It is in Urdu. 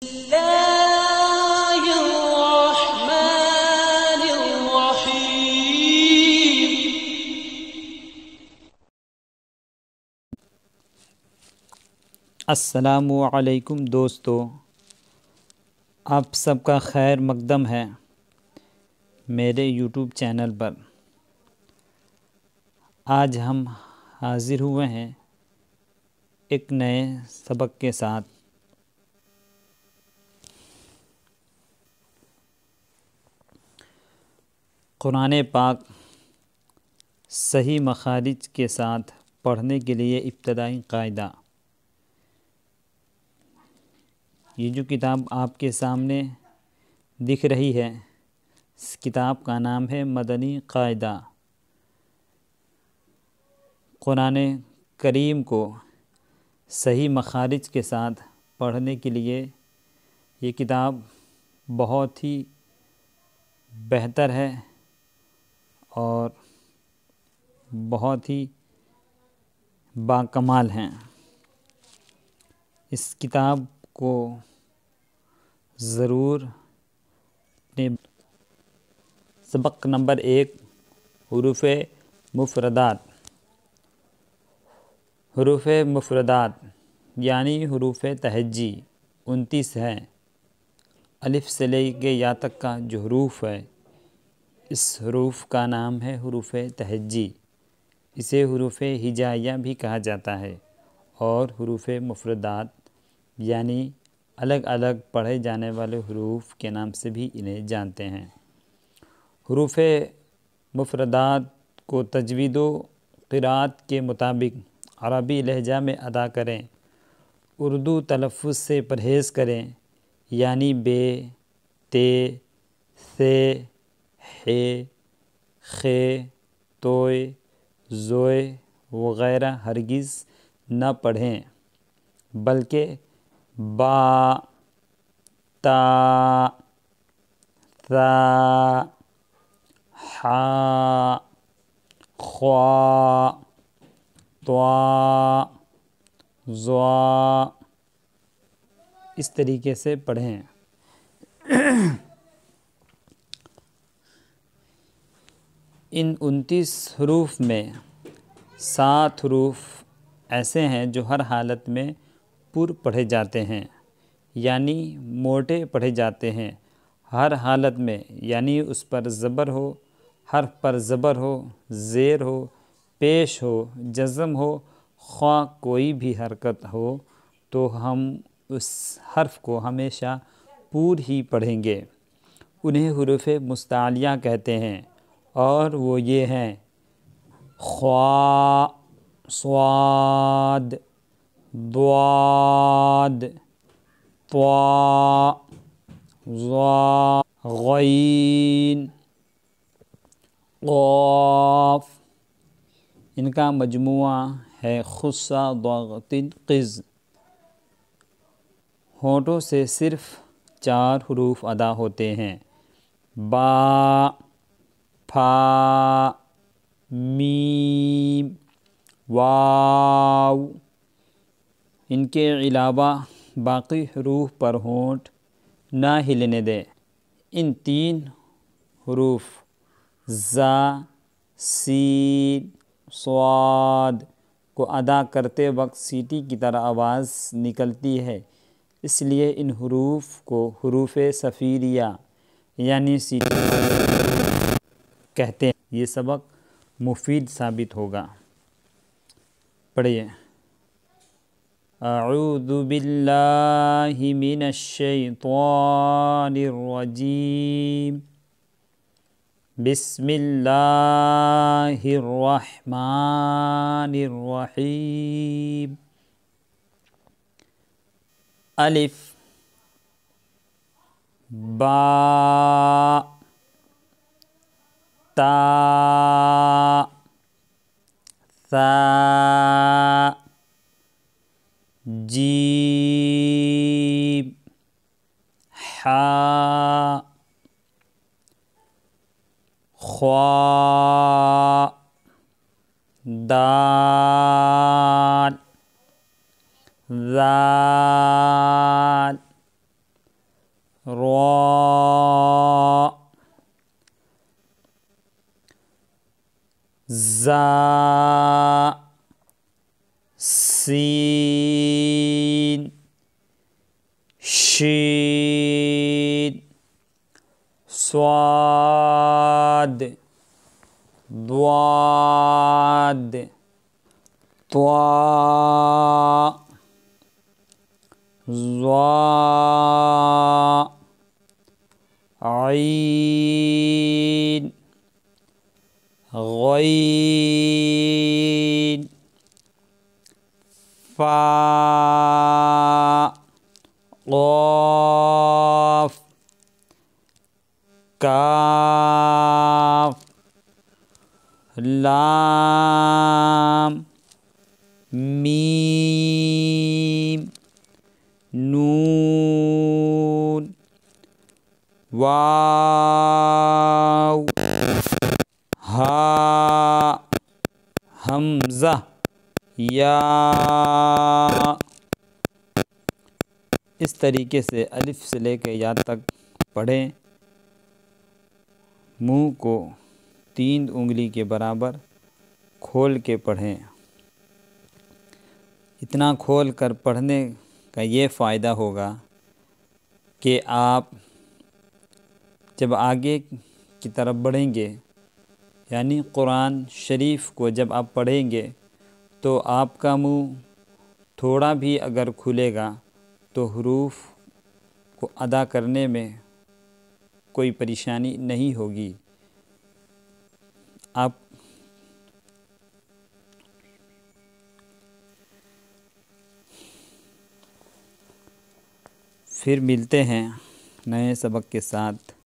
الله الرحمن الرحيم. السلام علیکم دوستو، آپ سب کا خیر مقدم ہے میرے یوٹیوب چینل پر۔ آج ہم حاضر ہوئے ہیں ایک نئے سبق کے ساتھ۔ قرآن پاک صحیح مخارج کے ساتھ پڑھنے کے لیے ابتدائی قاعدہ۔ یہ جو کتاب آپ کے سامنے دکھ رہی ہے، اس کتاب کا نام ہے مدنی قاعدہ۔ قرآن کریم کو صحیح مخارج کے ساتھ پڑھنے کے لیے یہ کتاب بہت ہی بہتر ہے اور بہت ہی باکمال ہیں۔ اس کتاب کو ضرور اپنے سبق نمبر 1 حروف مفردات۔ حروف مفردات یعنی حروف تہجی 29 ہیں۔ الف سے لے کے یا تک کا جو حروف ہے، اس حروف کا نام ہے حروف تہجی۔ اسے حروف ہجائیہ بھی کہا جاتا ہے اور حروف مفردات یعنی الگ الگ پڑھے جانے والے حروف کے نام سے بھی انہیں جانتے ہیں۔ حروف مفردات کو تجوید و قرأت کے مطابق عربی لہجہ میں ادا کریں، اردو تلفظ سے پرہیز کریں، یعنی بے، تے، ثے، ہے، خے، توئے، زوئے وغیرہ ہرگز نہ پڑھیں، بلکہ با، تا، ثا، حا، خوا، طوا، ضا اس طریقے سے پڑھیں۔ ان 29 حروف میں 7 حروف ایسے ہیں جو ہر حالت میں پر پڑھے جاتے ہیں، یعنی موٹے پڑھے جاتے ہیں ہر حالت میں، یعنی اس پر زبر ہو، حرف پر زبر ہو، زیر ہو، پیش ہو، جزم ہو، خواہ کوئی بھی حرکت ہو تو ہم اس حرف کو ہمیشہ پور ہی پڑھیں گے۔ انہیں حروف مستعلیہ کہتے ہیں اور وہ یہ ہیں: خا، صاد، ضاد، طا، ظا، غین، قاف۔ ان کا مجموعہ ہے خص ضغط قز۔ ہونٹوں سے صرف 4 حروف ادا ہوتے ہیں: با، پھا، میم، واو۔ ان کے علاوہ باقی حروف پر ہونٹ نہ ہلنے دیں۔ ان 3 حروف زا، سین، صاد کو ادا کرتے وقت سیٹی کی طرح آواز نکلتی ہے، اس لیے ان حروف کو حروف صفیریہ یعنی سیٹی کہتے ہیں۔ یہ سبق مفید ثابت ہوگا۔ پڑھیے: اعوذ باللہ من الشیطان الرجیم، بسم اللہ الرحمن الرحیم۔ الف، با، تا، ثا، جیم، حا، خوا، دال، ذال، زا سین شین صاد ضاد طاء ظاء عین غین فاء قاف کاف لام میم نون واو ہاء حمزہ یا۔ اس طریقے سے الف سے لے کے یا تک پڑھیں، منہ کو 3 انگلی کے برابر کھول کے پڑھیں۔ اتنا کھول کر پڑھنے کا یہ فائدہ ہوگا کہ آپ جب آگے کی طرف بڑھیں گے، یعنی قرآن شریف کو جب آپ پڑھیں گے تو آپ کا منہ تھوڑا بھی اگر کھلے گا تو حروف کو ادا کرنے میں کوئی پریشانی نہیں ہوگی۔ آپ پھر ملتے ہیں نئے سبق کے ساتھ۔